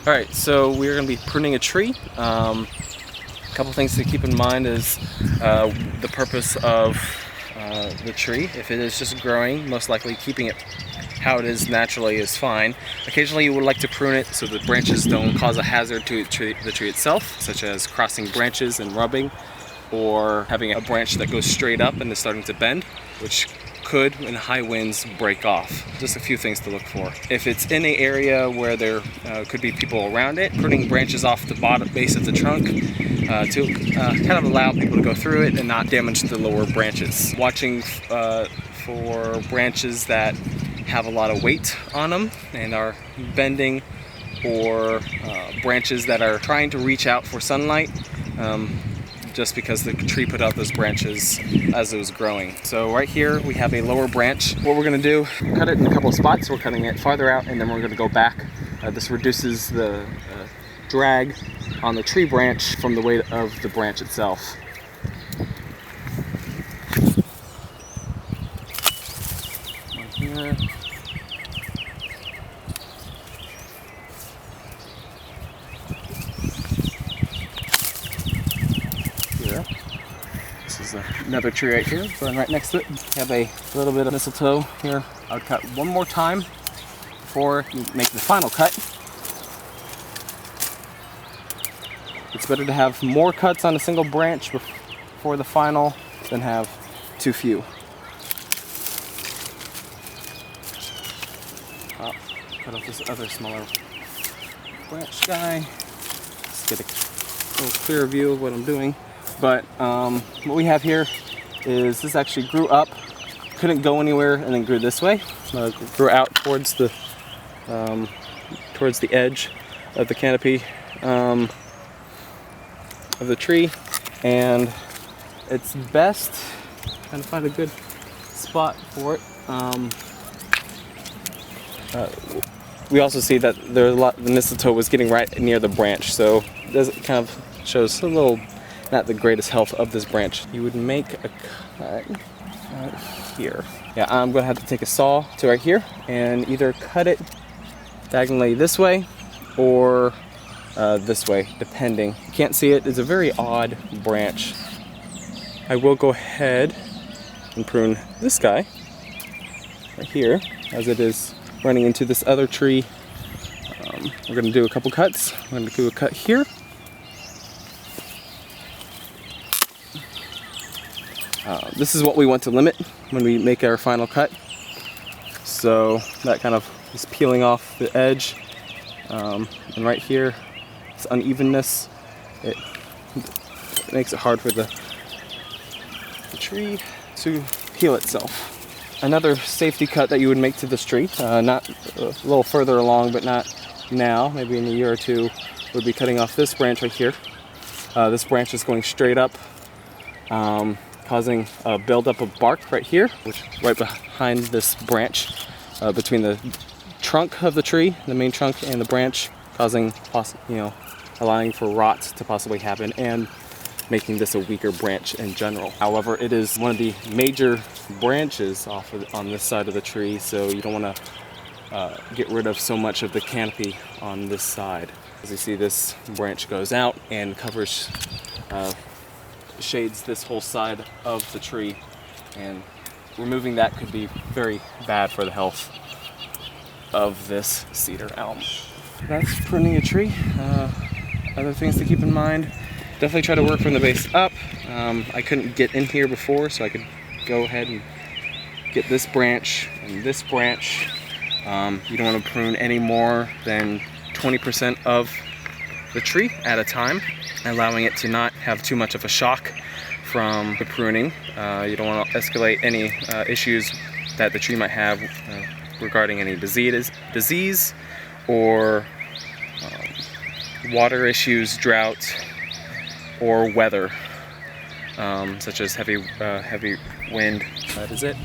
Alright, so we're going to be pruning a tree. A couple things to keep in mind is the purpose of the tree. If it is just growing, most likely keeping it how it is naturally is fine. Occasionally you would like to prune it so the branches don't cause a hazard to the tree itself, such as crossing branches and rubbing, or having a branch that goes straight up and is starting to bend, which could, in high winds, break off. Just a few things to look for. If it's in an area where there could be people around it, pruning branches off the bottom base of the trunk to kind of allow people to go through it and not damage the lower branches. Watching for branches that have a lot of weight on them and are bending, or branches that are trying to reach out for sunlight just because the tree put out those branches as it was growing. So right here we have a lower branch. What we're going to do, cut it in a couple of spots. We're cutting it farther out and then we're going to go back. This reduces the drag on the tree branch from the weight of the branch itself. Here. This is another tree right here, growing right next to it. We have a little bit of mistletoe here. I would cut one more time before you make the final cut. It's better to have more cuts on a single branch before the final than have too few. Cut off this other smaller branch guy. Let's get a little clearer view of what I'm doing. But what we have here is this actually grew up, couldn't go anywhere, and then grew this way. Grew out towards the edge of the canopy of the tree, and it's best trying to find a good spot for it. We also see that there's a lot. The mistletoe was getting right near the branch, so this kind of shows a little, not the greatest health of this branch. You would make a cut right here. Yeah, I'm gonna have to take a saw to right here and either cut it diagonally this way or this way, depending. You can't see it. It's a very odd branch. I will go ahead and prune this guy right here, as it is running into this other tree. We're going to do a couple cuts. We're going to do a cut here. This is what we want to limit when we make our final cut. So that kind of is peeling off the edge. And right here, this unevenness, it makes it hard for the tree to heal itself. Another safety cut that you would make to this tree, not a little further along, but not now, maybe in a year or two, would be cutting off this branch right here. This branch is going straight up, causing a buildup of bark right here, which right behind this branch, between the trunk of the tree, the main trunk, and the branch, causing, allowing for rot to possibly happen, and making this a weaker branch in general. However, it is one of the major branches on this side of the tree, so you don't want to get rid of so much of the canopy on this side. As you see, this branch goes out and covers, shades this whole side of the tree, and removing that could be very bad for the health of this cedar elm. That's pruning a tree. Other things to keep in mind: definitely try to work from the base up. I couldn't get in here before, so I could go ahead and get this branch and this branch. You don't want to prune any more than 20% of the tree at a time, allowing it to not have too much of a shock from the pruning. You don't want to escalate any issues that the tree might have regarding any disease or water issues, drought, or weather, such as heavy wind. That is it.